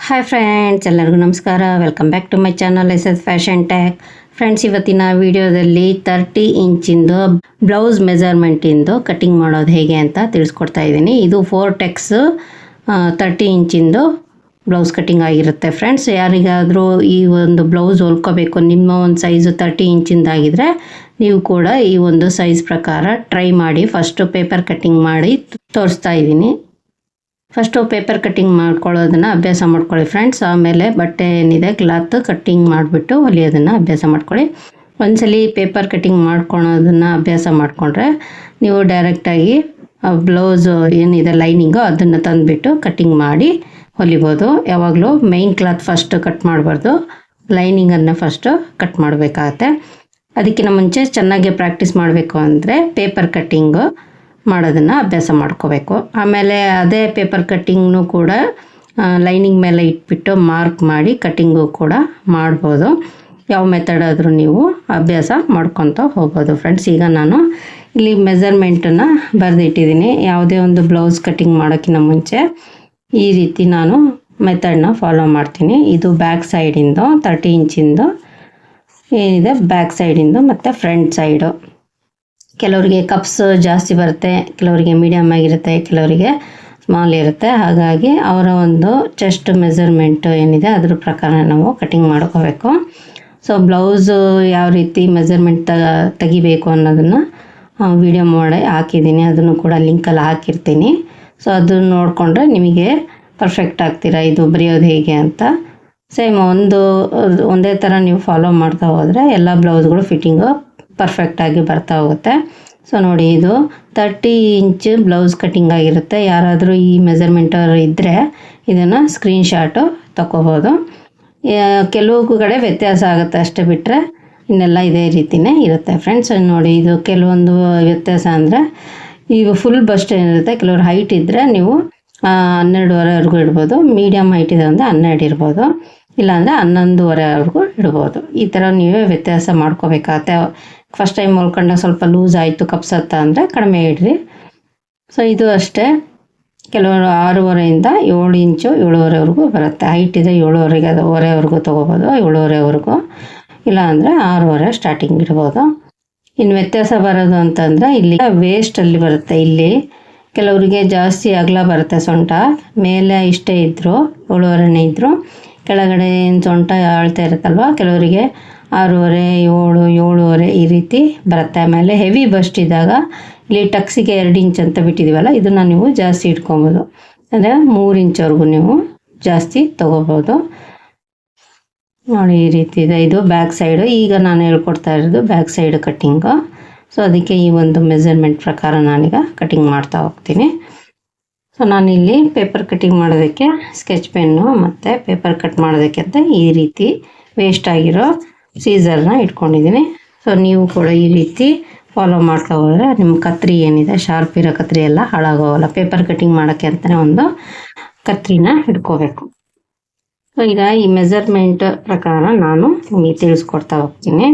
Hi friends, ಎಲ್ಲರಿಗೂ ನಮಸ್ಕಾರ. Welcome back to my channel S fashion tag. Friends, ಇವತ್ತಿನ ವಿಡಿಯೋದಲ್ಲಿ 30 ಇಂಚಿಂದು ಬ್ಲೌಸ್ ಮೆಜರ್ಮೆಂಟಿಂದು ಕಟಿಂಗ್ ಮಾಡೋದು ಹೇಗೆ ಅಂತ ತಿಳಿಸ್ಕೊಡ್ತಾ ಇದ್ದೀನಿ. ಇದು 4 ಟೆಕ್ಸ್ 30 ಇಂಚಿಂದು ಬ್ಲೌಸ್ ಕಟಿಂಗ್ ಆಗಿರುತ್ತೆ. ಫ್ರೆಂಡ್ಸ್, ಯಾರಿಗಾದರೂ ಈ ಒಂದು ಬ್ಲೌಸ್ ಹೊಲ್ಕೋಬೇಕು, ನಿಮ್ಮ ಒಂದು ಸೈಜು 30 ಇಂಚಿಂದಾಗಿದ್ದರೆ ನೀವು ಕೂಡ ಈ ಒಂದು ಸೈಜ್ ಪ್ರಕಾರ ಟ್ರೈ ಮಾಡಿ. ಫಸ್ಟು ಪೇಪರ್ ಕಟ್ಟಿಂಗ್ ಮಾಡಿ ತೋರಿಸ್ತಾ ಇದ್ದೀನಿ. ಫಸ್ಟು ಪೇಪರ್ ಕಟ್ಟಿಂಗ್ ಮಾಡ್ಕೊಳ್ಳೋದನ್ನು ಅಭ್ಯಾಸ ಮಾಡ್ಕೊಳ್ಳಿ ಫ್ರೆಂಡ್ಸ್. ಆಮೇಲೆ ಬಟ್ಟೆ ಏನಿದೆ ಕ್ಲಾತ್ ಕಟ್ಟಿಂಗ್ ಮಾಡಿಬಿಟ್ಟು ಹೊಲಿಯೋದನ್ನು ಅಭ್ಯಾಸ ಮಾಡ್ಕೊಳ್ಳಿ. ಒಂದ್ಸಲಿ ಪೇಪರ್ ಕಟ್ಟಿಂಗ್ ಮಾಡ್ಕೊಳೋದನ್ನು ಅಭ್ಯಾಸ ಮಾಡಿಕೊಂಡ್ರೆ ನೀವು ಡೈರೆಕ್ಟಾಗಿ ಬ್ಲೌಸು ಏನಿದೆ ಲೈನಿಂಗು ಅದನ್ನು ತಂದುಬಿಟ್ಟು ಕಟ್ಟಿಂಗ್ ಮಾಡಿ ಹೊಲಿಬೋದು. ಯಾವಾಗಲೂ ಮೈನ್ ಕ್ಲಾತ್ ಫಸ್ಟ್ ಕಟ್ ಮಾಡಬಾರ್ದು, ಲೈನಿಂಗನ್ನು ಫಸ್ಟು ಕಟ್ ಮಾಡಬೇಕಾಗತ್ತೆ. ಅದಕ್ಕಿಂತ ಮುಂಚೆ ಚೆನ್ನಾಗಿ ಪ್ರಾಕ್ಟೀಸ್ ಮಾಡಬೇಕು ಅಂದರೆ ಪೇಪರ್ ಕಟ್ಟಿಂಗು ಮಾಡೋದನ್ನು ಅಭ್ಯಾಸ ಮಾಡ್ಕೋಬೇಕು. ಆಮೇಲೆ ಅದೇ ಪೇಪರ್ ಕಟ್ಟಿಂಗ್ನು ಕೂಡ ಲೈನಿಂಗ್ ಮೇಲೆ ಇಟ್ಬಿಟ್ಟು ಮಾರ್ಕ್ ಮಾಡಿ ಕಟ್ಟಿಂಗು ಕೂಡ ಮಾಡ್ಬೋದು. ಯಾವ ಮೆಥಡ್ ಆದರೂ ನೀವು ಅಭ್ಯಾಸ ಮಾಡ್ಕೊತ ಹೋಗ್ಬೋದು ಫ್ರೆಂಡ್ಸ್. ಈಗ ನಾನು ಇಲ್ಲಿ ಮೆಜರ್ಮೆಂಟನ್ನು ಬರೆದಿಟ್ಟಿದ್ದೀನಿ. ಯಾವುದೇ ಒಂದು ಬ್ಲೌಸ್ ಕಟ್ಟಿಂಗ್ ಮಾಡೋಕ್ಕಿಂತ ಮುಂಚೆ ಈ ರೀತಿ ನಾನು ಮೆಥಡನ್ನ ಫಾಲೋ ಮಾಡ್ತೀನಿ. ಇದು ಬ್ಯಾಕ್ ಸೈಡಿಂದು 30 ಇಂಚಿಂದು ಏನಿದೆ ಬ್ಯಾಕ್ ಸೈಡಿಂದು ಮತ್ತು ಫ್ರಂಟ್ ಸೈಡು. ಕೆಲವರಿಗೆ ಕಪ್ಸ್ ಜಾಸ್ತಿ ಬರುತ್ತೆ, ಕೆಲವರಿಗೆ ಮೀಡಿಯಮ್ ಆಗಿರುತ್ತೆ, ಕೆಲವರಿಗೆ ಸ್ಮಾಲ್ ಇರುತ್ತೆ. ಹಾಗಾಗಿ ಅವರ ಒಂದು ಚೆಸ್ಟ್ ಮೆಜರ್ಮೆಂಟು ಏನಿದೆ ಅದ್ರ ಪ್ರಕಾರ ನಾವು ಕಟಿಂಗ್ ಮಾಡ್ಕೋಬೇಕು. ಸೊ ಬ್ಲೌಸು ಯಾವ ರೀತಿ ಮೆಜರ್ಮೆಂಟ್ ತೆಗಿಬೇಕು ಅನ್ನೋದನ್ನು ವಿಡಿಯೋ ಮಾಡಿ ಹಾಕಿದ್ದೀನಿ. ಅದನ್ನು ಕೂಡ ಲಿಂಕಲ್ಲಿ ಹಾಕಿರ್ತೀನಿ. ಸೊ ಅದನ್ನು ನೋಡಿಕೊಂಡ್ರೆ ನಿಮಗೆ ಪರ್ಫೆಕ್ಟ್ ಆಗ್ತೀರಾ ಇದು ಬರೆಯೋದು ಹೇಗೆ ಅಂತ. ಸೇಮ್ ಒಂದೇ ಥರ ನೀವು ಫಾಲೋ ಮಾಡ್ತಾ ಹೋದರೆ ಎಲ್ಲ ಬ್ಲೌಸ್ಗಳು ಫಿಟ್ಟಿಂಗು ಪರ್ಫೆಕ್ಟಾಗಿ ಬರ್ತಾ ಹೋಗುತ್ತೆ. ಸೊ ನೋಡಿ, ಇದು 30 ಇಂಚ್ ಬ್ಲೌಸ್ ಕಟ್ಟಿಂಗ್ ಆಗಿರುತ್ತೆ. ಯಾರಾದರೂ ಈ ಮೆಜರ್ಮೆಂಟರ್ ಇದ್ದರೆ ಇದನ್ನು ಸ್ಕ್ರೀನ್ಶಾಟು ತಗೋಬೋದು. ಕೆಲವು ಕಡೆ ವ್ಯತ್ಯಾಸ ಆಗುತ್ತೆ ಅಷ್ಟೇ, ಬಿಟ್ಟರೆ ಇನ್ನೆಲ್ಲ ಇದೇ ರೀತಿಯೇ ಇರುತ್ತೆ ಫ್ರೆಂಡ್ಸ್. ನೋಡಿ, ಇದು ಕೆಲವೊಂದು ವ್ಯತ್ಯಾಸ ಅಂದರೆ ಈಗ ಫುಲ್ ಬಸ್ಟ್ ಏನಿರುತ್ತೆ, ಕೆಲವರು ಹೈಟ್ ಇದ್ದರೆ ನೀವು 12.5ವರೆಗೂ ಇಡ್ಬೋದು. ಮೀಡಿಯಮ್ ಹೈಟ್ ಇದೆ ಅಂದರೆ 12 ಇರ್ಬೋದು, ಇಲ್ಲಾಂದರೆ 11.5ವರೆಗೂ ಇಡ್ಬೋದು. ಈ ಥರ ನೀವೇ ವ್ಯತ್ಯಾಸ ಮಾಡ್ಕೋಬೇಕಾಗತ್ತೆ. ಫಸ್ಟ್ ಟೈಮ್ ಹೊಲ್ಕೊಂಡಾಗ ಸ್ವಲ್ಪ ಲೂಸ್ ಆಯಿತು ಕಪ್ಸತ್ತ ಅಂದರೆ ಕಡಿಮೆ ಇಡ್ರಿ. ಸೊ ಇದು ಅಷ್ಟೇ, ಕೆಲವರು 6.5ಇಂದ 7 ಇಂಚು 7.5ವರೆಗೂ ಬರುತ್ತೆ. ಹೈಟ್ ಇದೆ 7.5ವರೆಗೂ ತೊಗೋಬೋದು, 7.5ವರೆಗೂ, ಇಲ್ಲಾಂದರೆ 6.5 ಸ್ಟಾರ್ಟಿಂಗ್ ಇಡ್ಬೋದು. ಇನ್ನು ವ್ಯತ್ಯಾಸ ಬರೋದು ಅಂತಂದರೆ ಇಲ್ಲಿ ವೇಸ್ಟಲ್ಲಿ ಬರುತ್ತೆ. ಇಲ್ಲಿ ಕೆಲವರಿಗೆ ಜಾಸ್ತಿ ಅಗಲ ಬರುತ್ತೆ ಸೊಂಟ, ಮೇಲೆ ಇಷ್ಟೇ ಇದ್ದರು 7.5 ಇದ್ದರು, ಕೆಳಗಡೆ ಸೊಂಟ ಆಳ್ತಾ ಇರುತ್ತಲ್ವ, ಕೆಲವರಿಗೆ 6.5, 7.5 ಈ ರೀತಿ ಬರುತ್ತೆ. ಆಮೇಲೆ ಹೆವಿ ಬಸ್ಟ್ ಇದ್ದಾಗ ಇಲ್ಲಿ ಟಕ್ಸಿಗೆ 2 ಇಂಚ್ ಅಂತ ಬಿಟ್ಟಿದ್ದೀವಲ್ಲ, ಇದನ್ನು ನೀವು ಜಾಸ್ತಿ ಇಟ್ಕೊಬೋದು. ಅಂದರೆ 3 ಇಂಚ್ವರೆಗೂ ನೀವು ಜಾಸ್ತಿ ತೊಗೋಬೋದು. ನೋಡಿ, ಈ ರೀತಿ ಇದೆ. ಇದು ಬ್ಯಾಕ್ ಸೈಡು. ಈಗ ನಾನು ಹೇಳ್ಕೊಡ್ತಾ ಇರೋದು ಬ್ಯಾಕ್ ಸೈಡ್ ಕಟ್ಟಿಂಗು. ಸೊ ಅದಕ್ಕೆ ಈ ಒಂದು ಮೆಜರ್ಮೆಂಟ್ ಪ್ರಕಾರ ನಾನೀಗ ಕಟ್ಟಿಂಗ್ ಮಾಡ್ತಾ ಹೋಗ್ತೀನಿ. ಸೊ ನಾನಿಲ್ಲಿ ಪೇಪರ್ ಕಟ್ಟಿಂಗ್ ಮಾಡೋದಕ್ಕೆ ಸ್ಕೆಚ್ ಪೆನ್ನು ಮತ್ತು ಪೇಪರ್ ಕಟ್ ಮಾಡೋದಕ್ಕೆ ಅಂತ ಈ ರೀತಿ ವೇಸ್ಟ್ ಆಗಿರೋ ಸೀಸರ್ನ ಇಟ್ಕೊಂಡಿದ್ದೀನಿ. ಸೊ ನೀವು ಕೂಡ ಈ ರೀತಿ ಫಾಲೋ ಮಾಡ್ತಾ ಹೋದರೆ ನಿಮ್ಮ ಕತ್ರಿ ಏನಿದೆ ಶಾರ್ಪ್ ಇರೋ ಕತ್ರಿ ಎಲ್ಲ ಹಾಳಾಗೋಗಲ್ಲ. ಪೇಪರ್ ಕಟ್ಟಿಂಗ್ ಮಾಡೋಕ್ಕೆ ಅಂತಲೇ ಒಂದು ಕತ್ರಿನ ಇಟ್ಕೋಬೇಕು. ಸೊ ಈಗ ಈ ಮೆಜರ್ಮೆಂಟ್ ಪ್ರಕಾರ ನಾನು ನಿಮಗೆ ತಿಳಿಸ್ಕೊಡ್ತಾ ಹೋಗ್ತೀನಿ.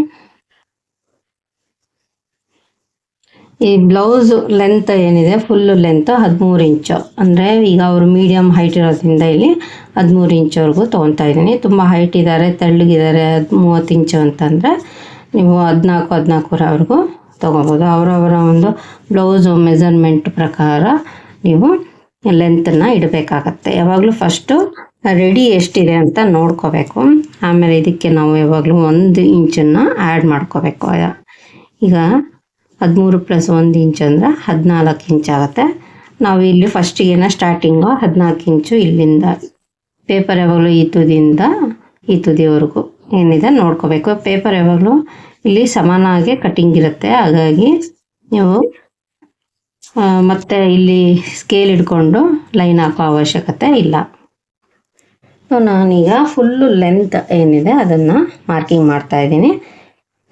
ಈ ಬ್ಲೌಸ್ ಲೆಂತ್ ಏನಿದೆ ಫುಲ್ಲು ಲೆಂತ್ 13 ಇಂಚು. ಅಂದರೆ ಈಗ ಅವರು ಮೀಡಿಯಮ್ ಹೈಟ್ ಇರೋದ್ರಿಂದ ಇಲ್ಲಿ 13 ಇಂಚ್ವರೆಗೂ ತೊಗೊತಾ ಇದ್ದೀನಿ. ತುಂಬ ಹೈಟ್ ಇದ್ದಾರೆ, ತೆಳ್ಳಗಿದ್ದಾರೆ 30 ಇಂಚು ಅಂತಂದರೆ ನೀವು 14-14ವರೆಗೂ ತೊಗೋಬೋದು. ಅವರವರ ಒಂದು ಬ್ಲೌಸು ಮೆಜರ್ಮೆಂಟ್ ಪ್ರಕಾರ ನೀವು ಲೆಂತನ್ನು ಇಡಬೇಕಾಗತ್ತೆ. ಯಾವಾಗಲೂ ಫಸ್ಟು ರೆಡಿ ಎಷ್ಟಿದೆ ಅಂತ ನೋಡ್ಕೋಬೇಕು. ಆಮೇಲೆ ಇದಕ್ಕೆ ನಾವು ಯಾವಾಗಲೂ 1 ಇಂಚನ್ನು ಆ್ಯಡ್ ಮಾಡ್ಕೋಬೇಕು. ಈಗ 13 + 1 ಇಂಚ್ ಅಂದರೆ 14 ಇಂಚ್ ಆಗುತ್ತೆ. ನಾವು ಇಲ್ಲಿ ಫಸ್ಟಿಗೆನ ಸ್ಟಾರ್ಟಿಂಗು 14 ಇಂಚು ಇಲ್ಲಿಂದ ಪೇಪರ್ ಯಾವಾಗಲೂ ಈ ತುದಿಯಿಂದ ಈ ತುದಿವರೆಗೂ ಏನಿದೆ ನೋಡ್ಕೋಬೇಕು. ಪೇಪರ್ ಯಾವಾಗಲೂ ಇಲ್ಲಿ ಸಮಾನವಾಗಿ ಕಟ್ಟಿಂಗ್ ಇರುತ್ತೆ. ಹಾಗಾಗಿ ನೀವು ಮತ್ತೆ ಇಲ್ಲಿ ಸ್ಕೇಲ್ ಹಿಡ್ಕೊಂಡು ಲೈನ್ ಹಾಕೋ ಅವಶ್ಯಕತೆ ಇಲ್ಲ. ಸೊ ನಾನೀಗ ಫುಲ್ಲು ಲೆಂತ್ ಏನಿದೆ ಅದನ್ನು ಮಾರ್ಕಿಂಗ್ ಮಾಡ್ತಾಯಿದ್ದೀನಿ.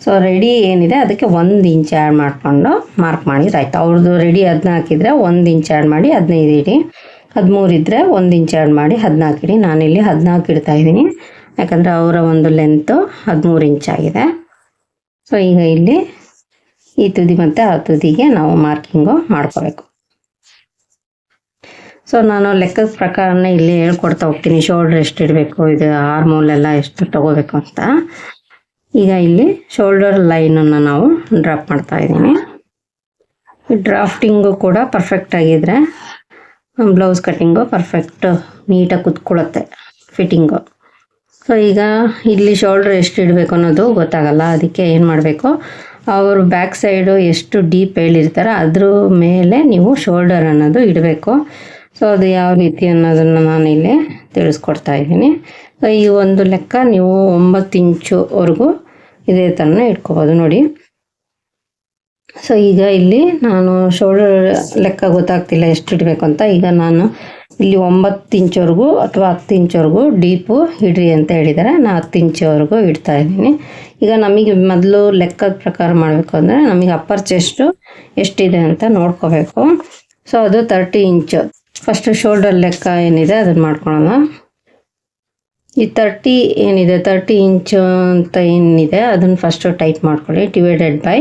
ಸೊ ರೆಡಿ ಏನಿದೆ ಅದಕ್ಕೆ 1 ಇಂಚ್ ಆ್ಯಡ್ ಮಾಡಿಕೊಂಡು ಮಾರ್ಕ್ ಮಾಡಿದ್ರೆ ಆಯಿತು. ಅವ್ರದ್ದು ರೆಡಿ 14 ಇದ್ದರೆ 1 ಇಂಚ್ ಆ್ಯಡ್ ಮಾಡಿ 15 ಇಡಿ. 13 ಇದ್ದರೆ 1 ಇಂಚ್ ಆ್ಯಡ್ ಮಾಡಿ 14 ಇಡಿ. ನಾನಿಲ್ಲಿ 14 ಇಡ್ತಾಯಿದ್ದೀನಿ, ಯಾಕಂದರೆ ಅವರ ಒಂದು ಲೆಂತು 13 ಇಂಚ್ ಆಗಿದೆ. ಸೊ ಈಗ ಇಲ್ಲಿ ಈ ತುದಿ ಮತ್ತು ಆ ತುದಿಗೆ ನಾವು ಮಾರ್ಕಿಂಗು ಮಾಡ್ಕೋಬೇಕು. ಸೊ ನಾನು ಲೆಕ್ಕದ ಪ್ರಕಾರನೇ ಇಲ್ಲಿ ಹೇಳ್ಕೊಡ್ತಾ ಹೋಗ್ತೀನಿ. ಶೋಲ್ಡ್ರ್ ಎಷ್ಟು ಇಡಬೇಕು, ಇದು ಆರ್ಮೋಲ್ ಎಷ್ಟು ತೊಗೋಬೇಕು ಅಂತ. ಈಗ ಇಲ್ಲಿ ಶೋಲ್ಡರ್ ಲೈನನ್ನು ನಾವು ಡ್ರಾಪ್ ಮಾಡ್ತಾ ಇದ್ದೀನಿ. ಈ ಡ್ರಾಫ್ಟಿಂಗು ಕೂಡ ಪರ್ಫೆಕ್ಟ್ ಆಗಿದ್ರೆ ಬ್ಲೌಸ್ ಕಟ್ಟಿಂಗು ಪರ್ಫೆಕ್ಟ್ ನೀಟಾಗಿ ಕುತ್ಕೊಳ್ಳುತ್ತೆ ಫಿಟ್ಟಿಂಗು. ಸೊ ಈಗ ಇಲ್ಲಿ ಶೋಲ್ಡ್ರ್ ಎಷ್ಟು ಇಡಬೇಕು ಅನ್ನೋದು ಗೊತ್ತಾಗಲ್ಲ. ಅದಕ್ಕೆ ಏನು ಮಾಡಬೇಕು, ಅವರು ಬ್ಯಾಕ್ ಸೈಡು ಎಷ್ಟು ಡೀಪ್ ಹೇಳಿರ್ತಾರೆ ಅದ್ರ ಮೇಲೆ ನೀವು ಶೋಲ್ಡರ್ ಅನ್ನೋದು ಇಡಬೇಕು. ಸೊ ಅದು ಯಾವ ರೀತಿ ಅನ್ನೋದನ್ನು ನಾನು ಇಲ್ಲಿ ತಿಳಿಸ್ಕೊಡ್ತಾ ಇದ್ದೀನಿ. ಸೊ ಈ ಒಂದು ಲೆಕ್ಕ ನೀವು 9 ಇಂಚುವರೆಗೂ ಇದೇ ಥರನೇ ಇಟ್ಕೋಬೋದು ನೋಡಿ. ಸೊ ಈಗ ಇಲ್ಲಿ ನಾನು ಶೋಲ್ಡರ್ ಲೆಕ್ಕ ಗೊತ್ತಾಗ್ತಿಲ್ಲ ಎಷ್ಟು ಇಡಬೇಕು ಅಂತ. ಈಗ ನಾನು ಇಲ್ಲಿ 9 ಇಂಚವರೆಗೂ ಅಥವಾ 10 ಇಂಚವರೆಗೂ ಡೀಪು ಇಡ್ರಿ ಅಂತ ಹೇಳಿದ್ದಾರೆ. ನಾನು 10 ಇಂಚವರೆಗೂ ಇಡ್ತಾ ಇದ್ದೀನಿ. ಈಗ ನಮಗೆ ಮೊದಲು ಲೆಕ್ಕದ ಪ್ರಕಾರ ಮಾಡಬೇಕು ಅಂದರೆ ನಮಗೆ ಅಪ್ಪರ್ ಚೆಸ್ಟು ಎಷ್ಟಿದೆ ಅಂತ ನೋಡ್ಕೋಬೇಕು. ಸೊ ಅದು 30 ಇಂಚು. ಫಸ್ಟು ಶೋಲ್ಡರ್ ಲೆಕ್ಕ ಏನಿದೆ ಅದನ್ನು ಮಾಡ್ಕೊಳ್ಳೋಣ. ಈ 30 ಏನಿದೆ 30 ಇಂಚು ಅಂತ ಏನಿದೆ ಅದನ್ನು ಫಸ್ಟು ಟೈಪ್ ಮಾಡ್ಕೊಳ್ಳಿ. ಡಿವೈಡೆಡ್ ಬೈ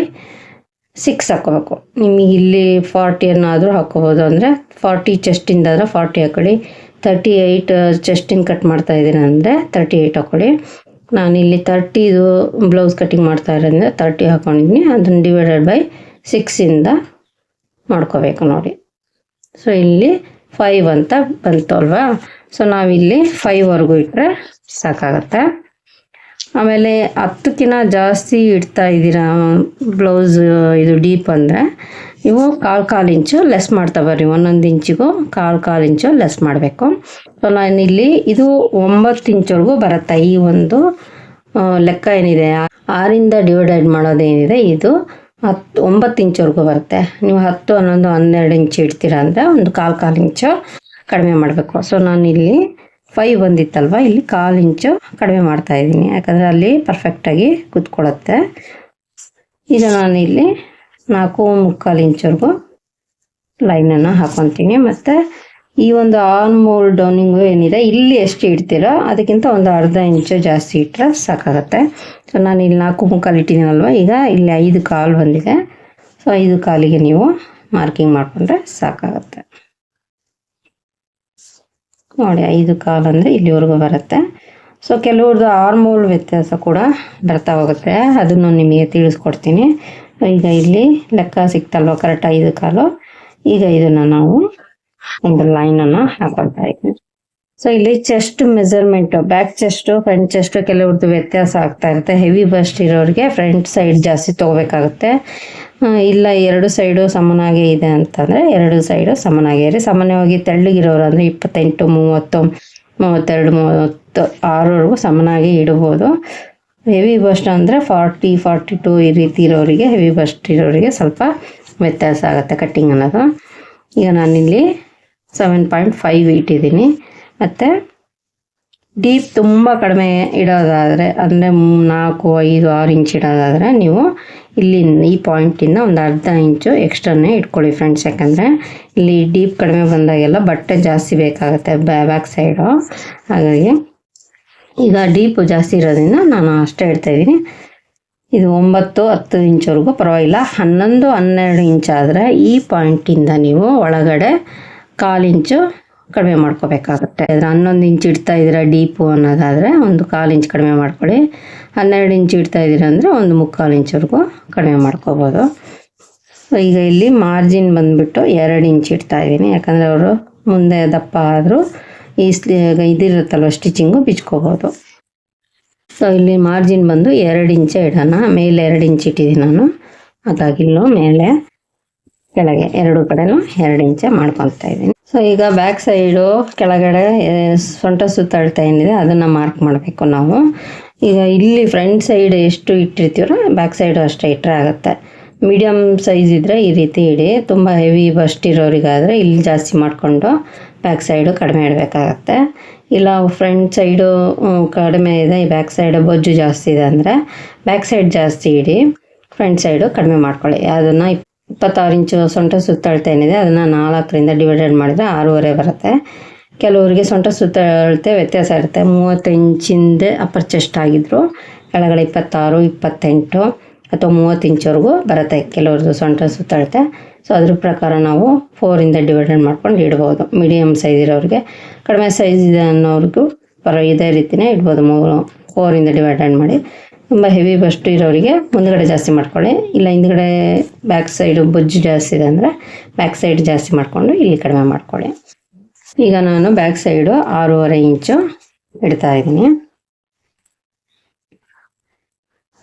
6 ಹಾಕೋಬೇಕು. ನಿಮಗೆ ಇಲ್ಲಿ 40 ಏನಾದರೂ ಹಾಕೋಬೋದು. ಅಂದರೆ 40 ಚೆಸ್ಟಿಂದ ಆದರೆ 40 ಹಾಕೊಳ್ಳಿ. 38 ಚೆಸ್ಟಿಂದ ಕಟ್ ಮಾಡ್ತಾ ಇದ್ದೀನಿ ಅಂದರೆ 38 ಹಾಕೊಳ್ಳಿ. ನಾನಿಲ್ಲಿ 30 ಬ್ಲೌಸ್ ಕಟ್ಟಿಂಗ್ ಮಾಡ್ತಾ ಇರೋದ್ರಿಂದ 30 ಹಾಕೊಂಡಿದ್ದೀನಿ. ಅದನ್ನು ಡಿವೈಡೆಡ್ ಬೈ 6ಇಂದ ಮಾಡ್ಕೋಬೇಕು ನೋಡಿ. ಸೊ ಇಲ್ಲಿ 5 ಅಂತ ಬಂತು ಅಲ್ವಾ. ಸೊ ನಾವಿಲ್ಲಿ 5ವರೆಗೂ ಇಟ್ಟರೆ ಸಾಕಾಗತ್ತೆ. ಆಮೇಲೆ 10ಕ್ಕಿಂತ ಜಾಸ್ತಿ ಇಡ್ತಾ ಇದ್ದೀರಾ ಬ್ಲೌಸ್ ಇದು ಡೀಪ್ ಅಂದರೆ ನೀವು ಕಾಲು ಇಂಚು ಲೆಸ್ ಮಾಡ್ತಾ ಬರ್ರಿ. 1 ಇಂಚಿಗೂ ಕಾಲು ಇಂಚು ಲೆಸ್ ಮಾಡಬೇಕು. ಸೊ ನಾನಿಲ್ಲಿ ಇದು 9 ಇಂಚವರೆಗೂ ಬರುತ್ತೆ. ಈ ಒಂದು ಲೆಕ್ಕ ಏನಿದೆ 6ಇಂದ ಡಿವೈಡೆಡ್ ಮಾಡೋದೇನಿದೆ ಇದು 9 ಇಂಚವರೆಗೂ ಬರುತ್ತೆ. ನೀವು 10, 11, 12 ಇಂಚು ಇಡ್ತೀರಾ ಅಂದರೆ ಒಂದು ಕಾಲು ಇಂಚು ಕಡಿಮೆ ಮಾಡಬೇಕು. ಸೊ ನಾನಿಲ್ಲಿ 5 ಬಂದಿತ್ತಲ್ವ, ಇಲ್ಲಿ 1/4 ಇಂಚು ಕಡಿಮೆ ಮಾಡ್ತಾ ಇದ್ದೀನಿ. ಯಾಕಂದರೆ ಅಲ್ಲಿ ಪರ್ಫೆಕ್ಟಾಗಿ ಕೂತ್ಕೊಳ್ಳುತ್ತೆ. ಈಗ ನಾನಿಲ್ಲಿ 4.75 ಇಂಚವರೆಗೂ ಲೈನನ್ನು ಹಾಕೊತೀನಿ. ಮತ್ತು ಈ ಒಂದು ಆರ್ಮ್ ಡೌನಿಂಗು ಏನಿದೆ ಇಲ್ಲಿ ಎಷ್ಟು ಇಡ್ತೀರೋ ಅದಕ್ಕಿಂತ ಒಂದು ಅರ್ಧ ಇಂಚು ಜಾಸ್ತಿ ಇಟ್ಟರೆ ಸಾಕಾಗುತ್ತೆ. ಸೊ ನಾನು ಇಲ್ಲಿ 4.75 ಇಟ್ಟಿದ್ದೀನಲ್ವ, ಈಗ ಇಲ್ಲಿ 5.25 ಬಂದಿದೆ. ಸೊ 5.25ಗೆ ನೀವು ಮಾರ್ಕಿಂಗ್ ಮಾಡಿಕೊಂಡ್ರೆ ಸಾಕಾಗುತ್ತೆ ನೋಡಿ. 5.25 ಅಂದರೆ ಇಲ್ಲಿವರೆಗೂ ಬರುತ್ತೆ. ಸೊ ಕೆಲವ್ರದ್ದು ಆರ್ಮೋಲ್ ವ್ಯತ್ಯಾಸ ಕೂಡ ಬರ್ತಾ ಹೋಗುತ್ತೆ, ಅದನ್ನು ನಿಮಗೆ ತಿಳಿಸ್ಕೊಡ್ತೀನಿ. ಈಗ ಇಲ್ಲಿ ಲೆಕ್ಕ ಸಿಕ್ತಲ್ವ ಕರೆಕ್ಟ್ 5.25. ಈಗ ಇದನ್ನು ನಾವು ಒಂದು ಲೈನನ್ನು ಹಾಕೊಳ್ತಾ ಇದ್ದೀನಿ. ಸೊ ಇಲ್ಲಿ chest measurement, back chest front chest ಕೆಲವ್ರದ್ದು ವ್ಯತ್ಯಾಸ ಆಗ್ತಾ ಇರುತ್ತೆ. ಹೆವಿ ಬಸ್ಟ್ ಇರೋರಿಗೆ ಫ್ರಂಟ್ ಸೈಡ್ ಜಾಸ್ತಿ ತೊಗೋಬೇಕಾಗುತ್ತೆ. ಇಲ್ಲ 2 ಸೈಡು ಸಮನಾಗೇ ಇದೆ ಅಂತಂದರೆ 2 ಸೈಡು ಸಮನಾಗೇ ಇರಿ. ಸಾಮಾನ್ಯವಾಗಿ ತೆಳ್ಳಗಿರೋರು ಅಂದರೆ 28, 30, 32, 36ವರೆಗೂ ಸಮನಾಗಿ ಇಡ್ಬೋದು. ಹೆವಿ ಬಸ್ಟ್ ಅಂದರೆ 40, 42 ಈ ರೀತಿ ಇರೋರಿಗೆ, ಹೆವಿ ಬಸ್ಟ್ ಇರೋರಿಗೆ ಸ್ವಲ್ಪ ವ್ಯತ್ಯಾಸ ಆಗುತ್ತೆ ಕಟ್ಟಿಂಗ್ ಅನ್ನೋದು. ಈಗ ನಾನಿಲ್ಲಿ 7.5 ಇಟ್ಟಿದ್ದೀನಿ. ಮತ್ತು ಡೀಪ್ ತುಂಬ ಕಡಿಮೆ ಇಡೋದಾದರೆ ಅಂದರೆ 4, 5, 6 ಇಂಚ್ ಇಡೋದಾದರೆ ನೀವು ಇಲ್ಲಿ ಈ ಪಾಯಿಂಟಿಂದ ಒಂದು ಅರ್ಧ ಇಂಚು ಎಕ್ಸ್ಟ್ರಾನೇ ಇಟ್ಕೊಳ್ಳಿ ಫ್ರೆಂಡ್ಸ್. ಯಾಕಂದರೆ ಇಲ್ಲಿ ಡೀಪ್ ಕಡಿಮೆ ಬಂದಾಗೆಲ್ಲ ಬಟ್ಟೆ ಜಾಸ್ತಿ ಬೇಕಾಗುತ್ತೆ ಬ್ಯಾಕ್ ಸೈಡು. ಹಾಗಾಗಿ ಈಗ ಡೀಪು ಜಾಸ್ತಿ ಇರೋದ್ರಿಂದ ನಾನು ಅಷ್ಟೇ ಇಡ್ತಾಯಿದ್ದೀನಿ. ಇದು 9, 10 ಇಂಚವರೆಗೂ ಪರವಾಗಿಲ್ಲ. 11, 12 ಇಂಚ್ ಆದರೆ ಈ ಪಾಯಿಂಟಿಂದ ನೀವು ಒಳಗಡೆ 1/4 ಇಂಚು ಕಡಿಮೆ ಮಾಡ್ಕೋಬೇಕಾಗುತ್ತೆ. 11 ಇಂಚ್ ಇಡ್ತಾ ಇದ್ದೀರಾ ಡೀಪು ಅನ್ನೋದಾದರೆ ಒಂದು 1/4 ಇಂಚ್ ಕಡಿಮೆ ಮಾಡ್ಕೊಳ್ಳಿ. 12 ಇಂಚ್ ಇಡ್ತಾ ಇದ್ದೀರಾ ಅಂದರೆ ಒಂದು 3/4 ಇಂಚವರೆಗೂ ಕಡಿಮೆ ಮಾಡ್ಕೋಬೋದು. ಈಗ ಇಲ್ಲಿ ಮಾರ್ಜಿನ್ ಬಂದುಬಿಟ್ಟು 2 ಇಂಚ್ ಇಡ್ತಾ ಇದ್ದೀನಿ. ಯಾಕಂದರೆ ಅವರು ಮುಂದೆ ದಪ್ಪ ಆದರೂ ಈ ಇದಿರುತ್ತಲ್ವ ಸ್ಟಿಚಿಂಗು ಬಿಚ್ಕೋಬೋದು. ಸೊ ಇಲ್ಲಿ ಮಾರ್ಜಿನ್ ಬಂದು 2 ಇಂಚೇ ಇಡೋಣ. ಮೇಲೆ 2 ಇಂಚ್ ಇಟ್ಟಿದ್ದೀನಿ ನಾನು. ಹಾಗಾಗಿ ಇಲ್ಲೂ ಮೇಲೆ ಕೆಳಗೆ 2 ಕಡೆನೂ 2 ಇಂಚೆ ಮಾಡ್ಕೊತಾ ಇದ್ದೀನಿ. ಸೊ ಈಗ ಬ್ಯಾಕ್ ಸೈಡು ಕೆಳಗಡೆ ಸೊಂಟ ಸುತ್ತಳತೆ ಏನಿದೆ ಅದನ್ನು ಮಾರ್ಕ್ ಮಾಡಬೇಕು ನಾವು. ಈಗ ಇಲ್ಲಿ ಫ್ರಂಟ್ ಸೈಡ್ ಎಷ್ಟು ಇಟ್ಟಿರ್ತೀವೋ ಬ್ಯಾಕ್ ಸೈಡು ಅಷ್ಟೇ ಇಟ್ಟರೆ ಆಗುತ್ತೆ. ಮೀಡಿಯಮ್ ಸೈಜ್ ಇದ್ದರೆ ಈ ರೀತಿ ಇಡಿ. ತುಂಬ ಹೆವಿ ಬಸ್ಟ್ ಇರೋರಿಗಾದರೆ ಇಲ್ಲಿ ಜಾಸ್ತಿ ಮಾಡಿಕೊಂಡು ಬ್ಯಾಕ್ ಸೈಡು ಕಡಿಮೆ ಇಡಬೇಕಾಗತ್ತೆ. ಇಲ್ಲ ಫ್ರಂಟ್ ಸೈಡು ಕಡಿಮೆ ಇದೆ, ಈ ಬ್ಯಾಕ್ ಸೈಡು ಬೊಜ್ಜು ಜಾಸ್ತಿ ಇದೆ ಅಂದರೆ ಬ್ಯಾಕ್ ಸೈಡ್ ಜಾಸ್ತಿ ಇಡಿ, ಫ್ರಂಟ್ ಸೈಡು ಕಡಿಮೆ ಮಾಡ್ಕೊಳ್ಳಿ. ಅದನ್ನು 26 ಇಂಚು ಸೊಂಟ ಸುತ್ತಳತೆ ಏನಿದೆ ಅದನ್ನು 4ರಿಂದ ಡಿವೈಡೆಡ್ ಮಾಡಿದರೆ 6.25 ಬರುತ್ತೆ. ಕೆಲವರಿಗೆ ಸೊಂಟ ಸುತ್ತಳತೆ ವ್ಯತ್ಯಾಸ ಇರುತ್ತೆ. 30 ಇಂಚಿಂದ ಅಪ್ಪರ್ ಚೆಸ್ಟ್ ಆಗಿದ್ರು ಕೆಳಗಡೆ 26, 28 ಅಥವಾ 30 ಇಂಚ್ವರೆಗೂ ಬರುತ್ತೆ. ಕೆಲವ್ರದ್ದು ಸೊಂಟ ಸುತ್ತಳತೆ. ಸೊ ಅದ್ರ ಪ್ರಕಾರ ನಾವು 4ಇಂದ ಡಿವೈಡೆಡ್ ಮಾಡ್ಕೊಂಡು ಇಡ್ಬೋದು. ಮೀಡಿಯಮ್ ಸೈಜ್ ಇರೋರಿಗೆ, ಕಡಿಮೆ ಸೈಜ್ ಇದೆ ಅನ್ನೋರಿಗೂ ಇದೇ ರೀತಿಯೇ ಇಡ್ಬೋದು. 4ಇಂದ ಡಿವೈಡೆಡ್ ಮಾಡಿ. ತುಂಬ ಹೆವಿ ಬಸ್ಟ್ ಇರೋರಿಗೆ ಮುಂದ್ಗಡೆ ಜಾಸ್ತಿ ಮಾಡ್ಕೊಳ್ಳಿ, ಇಲ್ಲ ಹಿಂದ್ಗಡೆ ಬ್ಯಾಕ್ ಸೈಡು ಬೊಜ್ಜು ಜಾಸ್ತಿ ಇದೆ ಅಂದರೆ ಬ್ಯಾಕ್ ಸೈಡ್ ಜಾಸ್ತಿ ಮಾಡಿಕೊಂಡು ಇಲ್ಲಿ ಕಡಿಮೆ ಮಾಡ್ಕೊಳ್ಳಿ. ಈಗ ನಾನು ಬ್ಯಾಕ್ ಸೈಡು 6.5 ಇಂಚು ಇಡ್ತಾ ಇದ್ದೀನಿ.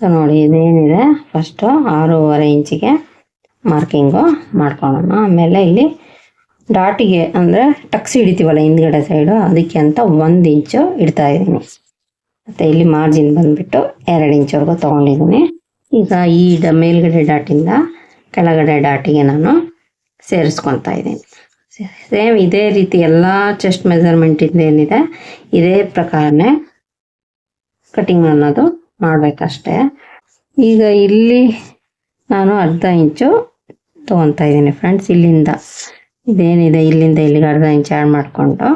ಸೊ ನೋಡಿ, ಇದೇನಿದೆ ಫಸ್ಟು 6.5 ಇಂಚಿಗೆ ಮಾರ್ಕಿಂಗು ಮಾಡ್ಕೊಳ್ಳೋಣ. ಆಮೇಲೆ ಇಲ್ಲಿ ಡಾಟಿಗೆ ಅಂದರೆ ಟಕ್ಸ್ ಹಿಡಿತೀವಲ್ಲ ಹಿಂದ್ಗಡೆ ಸೈಡು, ಅದಕ್ಕೆ ಅಂತ 1 ಇಂಚು ಇಡ್ತಾ ಇದ್ದೀನಿ. ಮತ್ತು ಇಲ್ಲಿ ಮಾರ್ಜಿನ್ ಬಂದುಬಿಟ್ಟು 2 ಇಂಚ್ವರೆಗೂ ತೊಗೊಂಡಿದ್ದೀನಿ. ಈಗ ಈ ಮೇಲ್ಗಡೆ ಡಾಟಿಂದ ಕೆಳಗಡೆ ಡಾಟಿಗೆ ನಾನು ಸೇರಿಸ್ಕೊತಾ ಇದ್ದೀನಿ. ಸೇಮ್ ಇದೇ ರೀತಿ ಎಲ್ಲ ಚೆಸ್ಟ್ ಮೆಜರ್ಮೆಂಟಿಂದ ಏನಿದೆ ಇದೇ ಪ್ರಕಾರನೇ ಕಟಿಂಗ್ ಅನ್ನೋದು ಮಾಡಬೇಕಷ್ಟೇ. ಈಗ ಇಲ್ಲಿ ನಾನು 1/2 ಇಂಚು ತೊಗೊತಾ ಇದ್ದೀನಿ ಫ್ರೆಂಡ್ಸ್. ಇಲ್ಲಿಂದ ಇದೇನಿದೆ ಇಲ್ಲಿಂದ ಇಲ್ಲಿಗೆ 1/2 ಇಂಚ್ ಆ್ಯಡ್ ಮಾಡಿಕೊಂಡು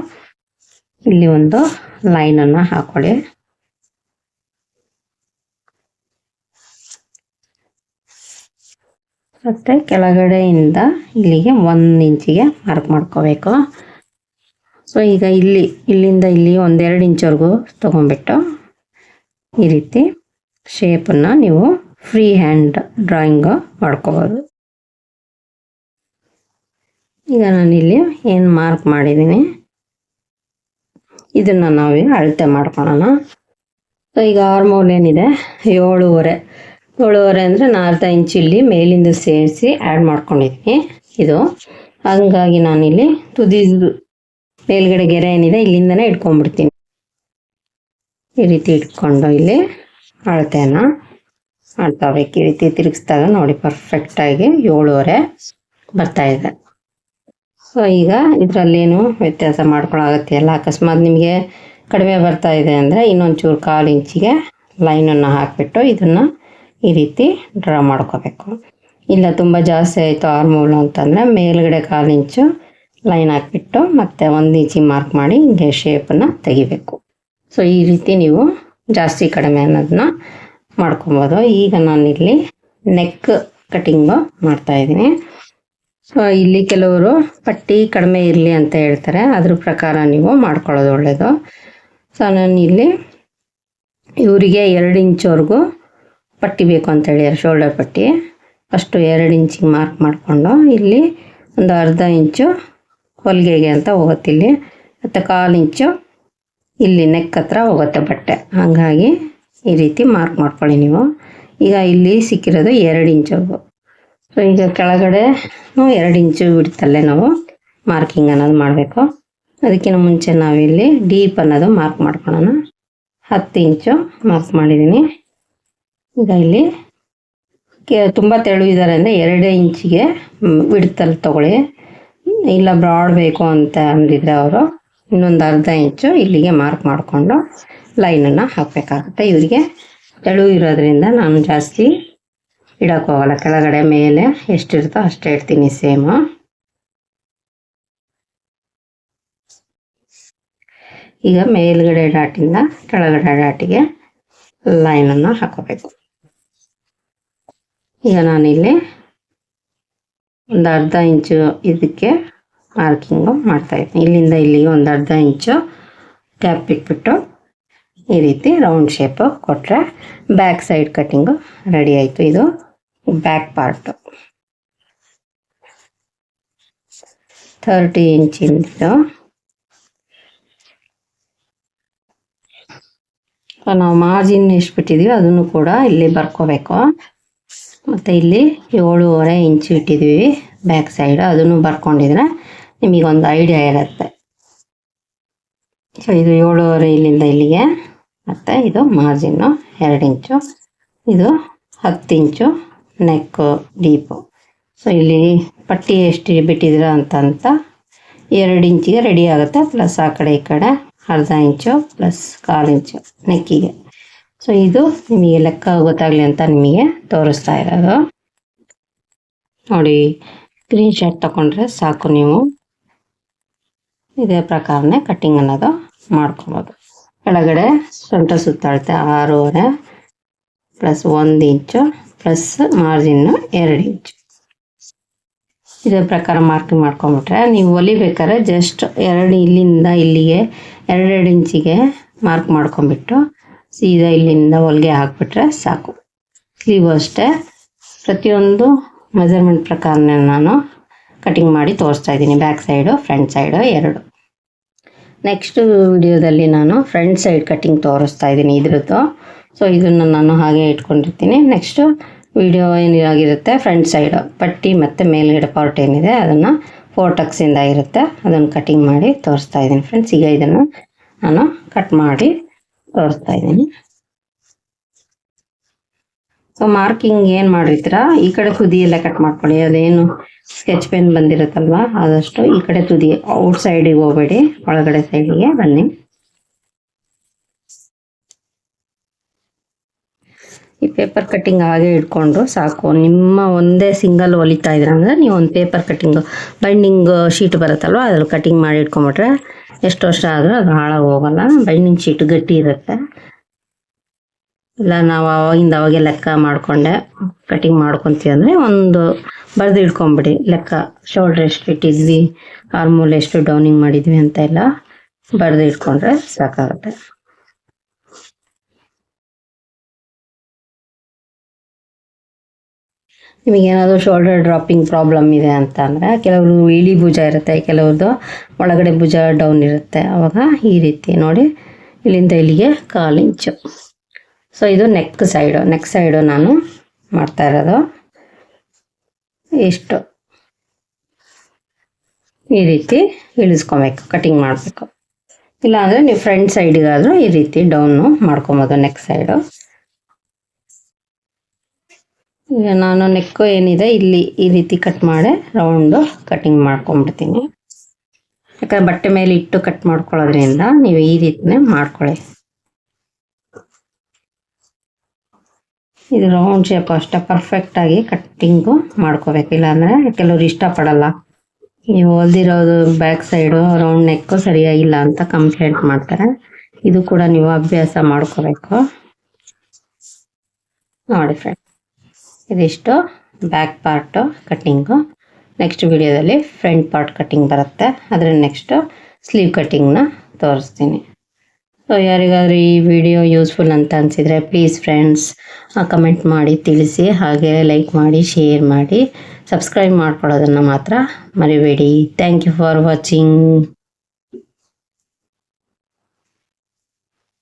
ಇಲ್ಲಿ ಒಂದು ಲೈನನ್ನು ಹಾಕೊಳ್ಳಿ. ಮತ್ತು ಕೆಳಗಡೆಯಿಂದ ಇಲ್ಲಿಗೆ 1 ಇಂಚಿಗೆ ಮಾರ್ಕ್ ಮಾಡ್ಕೋಬೇಕು. ಸೊ ಈಗ ಇಲ್ಲಿಂದ ಇಲ್ಲಿ 1-2 ಇಂಚ್ವರೆಗೂ ತೊಗೊಂಡ್ಬಿಟ್ಟು ಈ ರೀತಿ ಶೇಪನ್ನು ನೀವು ಫ್ರೀ ಹ್ಯಾಂಡ್ ಡ್ರಾಯಿಂಗು ಮಾಡ್ಕೋಬೋದು. ಈಗ ನಾನಿಲ್ಲಿ ಏನು ಮಾರ್ಕ್ ಮಾಡಿದ್ದೀನಿ ಇದನ್ನು ನಾವೀಗ ಅಳತೆ ಮಾಡ್ಕೊಳ್ಳೋಣ. ಸೊ ಈಗ ಆರ್ಮೋಲ್ ಏನಿದೆ 7.5 ಅಂದರೆ ನಾನು 1/2 ಇಂಚ್ ಇಲ್ಲಿ ಮೇಲಿಂದ ಸೇರಿಸಿ ಆ್ಯಡ್ ಮಾಡ್ಕೊಂಡಿದ್ದೀನಿ. ಇದು ಹಂಗಾಗಿ ನಾನಿಲ್ಲಿ ತುದಿದು ಮೇಲ್ಗಡೆ ಗೆರೆ ಏನಿದೆ ಇಲ್ಲಿಂದನೇ ಇಟ್ಕೊಂಡ್ಬಿಡ್ತೀನಿ. ಈ ರೀತಿ ಇಟ್ಕೊಂಡು ಇಲ್ಲಿ ಅಳತೆಯನ್ನು ಮಾಡ್ಕೋಬೇಕು. ಈ ರೀತಿ ತಿರುಗಿಸಿದಾಗ ನೋಡಿ ಪರ್ಫೆಕ್ಟಾಗಿ 7.5 ಬರ್ತಾ ಇದೆ. ಸೊ ಈಗ ಇದರಲ್ಲೇನು ವ್ಯತ್ಯಾಸ ಮಾಡ್ಕೊಳ್ಳೋಗತ್ತೆಲ್ಲ. ಅಕಸ್ಮಾತ್ ನಿಮಗೆ ಕಡಿಮೆ ಬರ್ತಾ ಇದೆ ಅಂದರೆ ಇನ್ನೊಂಚೂರು 1/4 ಇಂಚಿಗೆ ಲೈನನ್ನು ಹಾಕಿಬಿಟ್ಟು ಇದನ್ನು ಈ ರೀತಿ ಡ್ರಾ ಮಾಡ್ಕೋಬೇಕು. ಇಲ್ಲ ತುಂಬ ಜಾಸ್ತಿ ಆಯಿತು ಆರ್ಮೋಲ್ ಅಂತಂದರೆ ಮೇಲ್ಗಡೆ 1/4 ಇಂಚು ಲೈನ್ ಹಾಕಿಬಿಟ್ಟು ಮತ್ತೆ 1 ಇಂಚಿಗೆ ಮಾರ್ಕ್ ಮಾಡಿ ಹಿಂಗೆ ಶೇಪನ್ನು ತೆಗಿಬೇಕು. ಸೊ ಈ ರೀತಿ ನೀವು ಜಾಸ್ತಿ ಕಡಿಮೆ ಅನ್ನೋದನ್ನ ಮಾಡ್ಕೊಬೋದು. ಈಗ ನಾನಿಲ್ಲಿ ನೆಕ್ ಕಟಿಂಗು ಮಾಡ್ತಾಯಿದ್ದೀನಿ. ಸೊ ಇಲ್ಲಿ ಕೆಲವರು ಪಟ್ಟಿ ಕಡಿಮೆ ಇರಲಿ ಅಂತ ಹೇಳ್ತಾರೆ, ಅದ್ರ ಪ್ರಕಾರ ನೀವು ಮಾಡ್ಕೊಳ್ಳೋದು ಒಳ್ಳೆಯದು. ಸೊ ನಾನಿಲ್ಲಿ ಇವರಿಗೆ 2 ಇಂಚ್ವರೆಗೂ ಪಟ್ಟಿ ಬೇಕು ಅಂತ ಹೇಳಿದ್ದಾರೆ, ಶೋಲ್ಡರ್ ಪಟ್ಟಿ. ಫಸ್ಟು 2 ಇಂಚಿಗೆ ಮಾರ್ಕ್ ಮಾಡಿಕೊಂಡು ಇಲ್ಲಿ ಒಂದು 1/2 ಇಂಚು ಹೊಲಿಗೆಗೆ ಅಂತ ಹೋಗುತ್ತೆ ಇಲ್ಲಿ, ಮತ್ತು 1/4 ಇಂಚು ಇಲ್ಲಿ ನೆಕ್ ಹತ್ರ ಹೋಗುತ್ತೆ ಬಟ್ಟೆ. ಹಾಗಾಗಿ ಈ ರೀತಿ ಮಾರ್ಕ್ ಮಾಡ್ಕೊಳ್ಳಿ ನೀವು. ಈಗ ಇಲ್ಲಿ ಸಿಕ್ಕಿರೋದು 2 ಇಂಚು. ಸೊ ಈಗ ಕೆಳಗಡೆ 2 ಇಂಚು ಬಿಡ್ತಲ್ಲೇ ನಾವು ಮಾರ್ಕಿಂಗ್ ಅನ್ನೋದು ಮಾಡಬೇಕು. ಅದಕ್ಕಿಂತ ಮುಂಚೆ ನಾವಿಲ್ಲಿ ಡೀಪ್ ಅನ್ನೋದು ಮಾರ್ಕ್ ಮಾಡ್ಕೊಳ್ಳೋಣ. 10 ಇಂಚು ಮಾರ್ಕ್ ಮಾಡಿದ್ದೀನಿ. ಈಗ ಇಲ್ಲಿ ತುಂಬ ತೆಳು ಇದ್ದಾರೆ ಅಂದರೆ 2 ಇಂಚಿಗೆ ಬಿಡ್ತಲ್ಲಿ ತೊಗೊಳ್ಳಿ. ಇಲ್ಲ ಬ್ರಾಡ್ ಬೇಕು ಅಂತ ಅಂದಿದ್ರೆ ಅವರು ಇನ್ನೊಂದು 1/2 ಇಂಚು ಇಲ್ಲಿಗೆ ಮಾರ್ಕ್ ಮಾಡಿಕೊಂಡು ಲೈನನ್ನು ಹಾಕಬೇಕಾಗುತ್ತೆ. ಇವರಿಗೆ ತೆಳು ಇರೋದ್ರಿಂದ ನಾನು ಜಾಸ್ತಿ ಇಡೋಕ್ಕೋಗಲ್ಲ, ಕೆಳಗಡೆ ಮೇಲೆ ಎಷ್ಟಿರುತ್ತೋ ಅಷ್ಟೇ ಇಡ್ತೀನಿ ಸೇಮು. ಈಗ ಮೇಲ್ಗಡೆ ಡಾಟಿಂದ ಕೆಳಗಡೆ ಡಾಟಿಗೆ ಲೈನನ್ನು ಹಾಕೋಬೇಕು. ಈಗ ನಾನಿಲ್ಲಿ ಒಂದು 1/2 ಇಂಚು ಇದಕ್ಕೆ ಮಾರ್ಕಿಂಗು ಮಾಡ್ತಾಯಿದ್ದೀನಿ. ಇಲ್ಲಿಂದ ಇಲ್ಲಿಗೆ ಒಂದು 1/2 ಇಂಚು ಗ್ಯಾಪ್ ಇಟ್ಬಿಟ್ಟು ಈ ರೀತಿ ರೌಂಡ್ ಶೇಪು ಕೊಟ್ಟರೆ ಬ್ಯಾಕ್ ಸೈಡ್ ಕಟ್ಟಿಂಗು ರೆಡಿ ಆಯಿತು. ಇದು ಬ್ಯಾಕ್ ಪಾರ್ಟು 30 ಇಂಚಿಂದು. ನಾವು ಮಾರ್ಜಿನ್ ಎಷ್ಟು ಬಿಟ್ಟಿದ್ದೀವಿ ಅದನ್ನು ಕೂಡ ಇಲ್ಲಿ ಬರ್ಕೋಬೇಕು. ಮತ್ತು ಇಲ್ಲಿ 7.5 ಇಂಚು ಇಟ್ಟಿದ್ದೀವಿ ಬ್ಯಾಕ್ ಸೈಡ್, ಅದನ್ನು ಬರ್ಕೊಂಡಿದ್ರೆ ನಿಮಗೊಂದು ಐಡಿಯಾ ಇರುತ್ತೆ. ಸೊ ಇದು 7.5 ಇಲ್ಲಿಂದ ಇಲ್ಲಿಗೆ, ಮತ್ತು ಇದು ಮಾರ್ಜಿನ್ನು 2 ಇಂಚು, ಇದು 10 ಇಂಚು ನೆಕ್ಕು ಡೀಪು. ಸೊ ಇಲ್ಲಿ ಪಟ್ಟಿ ಎಷ್ಟು ಬಿಟ್ಟಿದ್ದೀರ ಅಂತ 2 ಇಂಚಿಗೆ ರೆಡಿ ಆಗುತ್ತೆ. ಪ್ಲಸ್ ಆ ಕಡೆ ಈ ಕಡೆ 1/2 ಇಂಚು ಪ್ಲಸ್ 1/4 ಇಂಚು ನೆಕ್ಕಿಗೆ. ಸೊ ಇದು ನಿಮಗೆ ಲೆಕ್ಕ ಗೊತ್ತಾಗಲಿ ಅಂತ ನಿಮಗೆ ತೋರಿಸ್ತಾ ಇರೋದು. ನೋಡಿ, ಸ್ಕ್ರೀನ್ ಶಾಟ್ ತಗೊಂಡ್ರೆ ಸಾಕು. ನೀವು ಇದೇ ಪ್ರಕಾರನೇ ಕಟ್ಟಿಂಗ್ ಅನ್ನೋದು ಮಾಡ್ಕೊಬೋದು. ಕೆಳಗಡೆ ಸೊಂಟ ಸುತ್ತಳತೆ 6.5, ಪ್ಲಸ್ 1 ಇಂಚು ಪ್ಲಸ್ ಮಾರ್ಜಿನ್ನು 2 ಇಂಚು. ಇದೇ ಪ್ರಕಾರ ಮಾರ್ಕಿಂಗ್ ಮಾಡ್ಕೊಂಬಿಟ್ರೆ ನೀವು ಹೊಲಿಬೇಕಾದ್ರೆ ಜಸ್ಟ್ 2 ಇಲ್ಲಿಂದ ಇಲ್ಲಿಗೆ 2 ಇಂಚಿಗೆ ಮಾರ್ಕ್ ಮಾಡ್ಕೊಂಬಿಟ್ಟು ಸೀದಾ ಇಲ್ಲಿಂದ ಹೊಲಿಗೆ ಹಾಕ್ಬಿಟ್ರೆ ಸಾಕು. ಸ್ಲೀವ್ ಅಷ್ಟೇ ಪ್ರತಿಯೊಂದು ಮೆಜರ್ಮೆಂಟ್ ಪ್ರಕಾರನೇ ನಾನು ಕಟಿಂಗ್ ಮಾಡಿ ತೋರಿಸ್ತಾ ಇದ್ದೀನಿ, back side front side 2. Next ವಿಡಿಯೋದಲ್ಲಿ ನಾನು ಫ್ರಂಟ್ ಸೈಡ್ ಕಟಿಂಗ್ ತೋರಿಸ್ತಾ ಇದ್ದೀನಿ ಇದ್ರದ್ದು. ಸೊ ಇದನ್ನು ನಾನು ಹಾಗೆ ಇಟ್ಕೊಂಡಿರ್ತೀನಿ. ನೆಕ್ಸ್ಟು ವಿಡಿಯೋ ಏನಾಗಿರುತ್ತೆ ಫ್ರಂಟ್ ಸೈಡು ಪಟ್ಟಿ ಮತ್ತು ಮೇಲ್ಗಡೆ ಪಾರ್ಟ್ ಏನಿದೆ ಅದನ್ನು 4 ಟಕ್ಸಿಂದ ಇರುತ್ತೆ, ಅದನ್ನು ಕಟಿಂಗ್ ಮಾಡಿ ತೋರಿಸ್ತಾ ಇದ್ದೀನಿ ಫ್ರೆಂಡ್ಸ್. ಈಗ ಇದನ್ನು ನಾನು ಕಟ್ ಮಾಡಿ ತೋರಿಸ್ತಾ ಇದ್ದೀನಿ. ಸೊ ಮಾರ್ಕಿಂಗ್ ಏನು ಮಾಡಿರ್ತೀರಾ ಈ ಕಡೆ ತುದಿ ಎಲ್ಲ ಕಟ್ ಮಾಡ್ಕೊಳ್ಳಿ. ಅದೇನು ಸ್ಕೆಚ್ ಪೆನ್ ಬಂದಿರುತ್ತಲ್ವ ಆದಷ್ಟು ಈ ಕಡೆ ತುದಿ ಔಟ್ ಸೈಡಿಗೆ ಹೋಗಬೇಡಿ, ಒಳಗಡೆ ಸೈಡಿಗೆ ಬನ್ನಿ. ಈ ಪೇಪರ್ ಕಟ್ಟಿಂಗ್ ಹಾಗೆ ಇಟ್ಕೊಂಡ್ರು ಸಾಕು. ನಿಮ್ಮ ಒಂದೇ ಸಿಂಗಲ್ ಹೊಲಿತಾ ಇದ್ರ ಅಂದರೆ ನೀವು ಒಂದು ಪೇಪರ್ ಕಟ್ಟಿಂಗು ಬೈಂಡಿಂಗ್ ಶೀಟ್ ಬರುತ್ತಲ್ವ ಅದ್ರಲ್ಲಿ ಕಟಿಂಗ್ ಮಾಡಿ ಇಟ್ಕೊಂಬಿಟ್ರೆ ಎಷ್ಟು ವರ್ಷ ಆದರೂ ಅದು ಹಾಳಾಗಿ ಹೋಗಲ್ಲ. ಬೈಂಡಿಂಗ್ ಶೀಟ್ ಗಟ್ಟಿ ಇರುತ್ತೆ. ಇಲ್ಲ ನಾವು ಅವಾಗೆ ಲೆಕ್ಕ ಮಾಡಿಕೊಂಡೆ ಕಟಿಂಗ್ ಮಾಡ್ಕೊತೀವಿ ಅಂದರೆ ಒಂದು ಬರೆದು ಇಟ್ಕೊಂಬಿಡಿ ಲೆಕ್ಕ. ಶೋಲ್ಡ್ರ್ ಎಷ್ಟು ಇಟ್ಟಿದ್ವಿ, ಆರ್ಮೂಲ್ ಎಷ್ಟು ಡೌನಿಂಗ್ ಮಾಡಿದ್ವಿ ಅಂತ ಎಲ್ಲ ಬರೆದು ಇಟ್ಕೊಂಡ್ರೆ ಸಾಕಾಗುತ್ತೆ. ನಿಮಗೇನಾದರೂ ಶೋಲ್ಡರ್ ಡ್ರಾಪಿಂಗ್ ಪ್ರಾಬ್ಲಮ್ ಇದೆ ಅಂತ ಅಂದರೆ ಕೆಲವರು ಇಳಿ ಭುಜ ಇರುತ್ತೆ, ಕೆಲವ್ರದ್ದು ಒಳಗಡೆ ಭುಜ ಡೌನ್ ಇರುತ್ತೆ. ಆವಾಗ ಈ ರೀತಿ ನೋಡಿ ಇಲ್ಲಿಂದ ಇಲ್ಲಿಗೆ 1/4 ಇಂಚು. ಸೊ ಇದು ನೆಕ್ ಸೈಡು ನಾನು ಮಾಡ್ತಾ ಇರೋದು. ಇಷ್ಟು ಈ ರೀತಿ ಇಳಿಸ್ಕೊಬೇಕು, ಕಟಿಂಗ್ ಮಾಡಬೇಕು. ಇಲ್ಲಾಂದರೆ ನೀವು ಫ್ರಂಟ್ ಸೈಡಿಗಾದರೂ ಈ ರೀತಿ ಡೌನು ಮಾಡ್ಕೊಬೋದು ನೆಕ್ ಸೈಡು. ಈಗ ನಾನು ನೆಕ್ಕು ಏನಿದೆ ಇಲ್ಲಿ ಈ ರೀತಿ ಕಟ್ ಮಾಡಿ ರೌಂಡು ಕಟಿಂಗ್ ಮಾಡ್ಕೊಂಬಿಡ್ತೀನಿ. ಯಾಕಂದರೆ ಬಟ್ಟೆ ಮೇಲೆ ಇಟ್ಟು ಕಟ್ ಮಾಡ್ಕೊಳ್ಳೋದ್ರಿಂದ ನೀವು ಈ ರೀತಿನೇ ಮಾಡ್ಕೊಳ್ಳಿ. ಇದು ರೌಂಡ್ ಶೇಪ್ ಅಷ್ಟೇ ಪರ್ಫೆಕ್ಟಾಗಿ ಕಟ್ಟಿಂಗು ಮಾಡ್ಕೋಬೇಕು. ಇಲ್ಲಾಂದರೆ ಕೆಲವರು ಇಷ್ಟಪಡಲ್ಲ, ನೀವು ಹೊಲ್ದಿರೋದು ಬ್ಯಾಕ್ ಸೈಡು ರೌಂಡ್ ನೆಕ್ಕು ಸರಿಯಾಗಿಲ್ಲ ಅಂತ ಕಂಪ್ಲೇಂಟ್ ಮಾಡ್ತಾರೆ. ಇದು ಕೂಡ ನೀವು ಅಭ್ಯಾಸ ಮಾಡ್ಕೋಬೇಕು. ನೋಡಿ ಫ್ರೆಂಡ್, ಇದಿಷ್ಟು ಬ್ಯಾಕ್ ಪಾರ್ಟು ಕಟ್ಟಿಂಗು. ನೆಕ್ಸ್ಟ್ ವಿಡಿಯೋದಲ್ಲಿ ಫ್ರಂಟ್ ಪಾರ್ಟ್ ಕಟ್ಟಿಂಗ್ ಬರುತ್ತೆ, ಅದರ ನೆಕ್ಸ್ಟು ಸ್ಲೀವ್ ಕಟ್ಟಿಂಗ್ನ ತೋರಿಸ್ತೀನಿ. ಸೊ ಯಾರಿಗಾದ್ರೂ ಈ ವಿಡಿಯೋ ಯೂಸ್ಫುಲ್ ಅಂತ ಅನಿಸಿದರೆ ಪ್ಲೀಸ್ ಫ್ರೆಂಡ್ಸ್ ಕಮೆಂಟ್ ಮಾಡಿ ತಿಳಿಸಿ. ಹಾಗೆ ಲೈಕ್ ಮಾಡಿ, ಶೇರ್ ಮಾಡಿ, ಸಬ್ಸ್ಕ್ರೈಬ್ ಮಾಡ್ಕೊಳ್ಳೋದನ್ನು ಮಾತ್ರ ಮರಿಬೇಡಿ. Thank you for watching.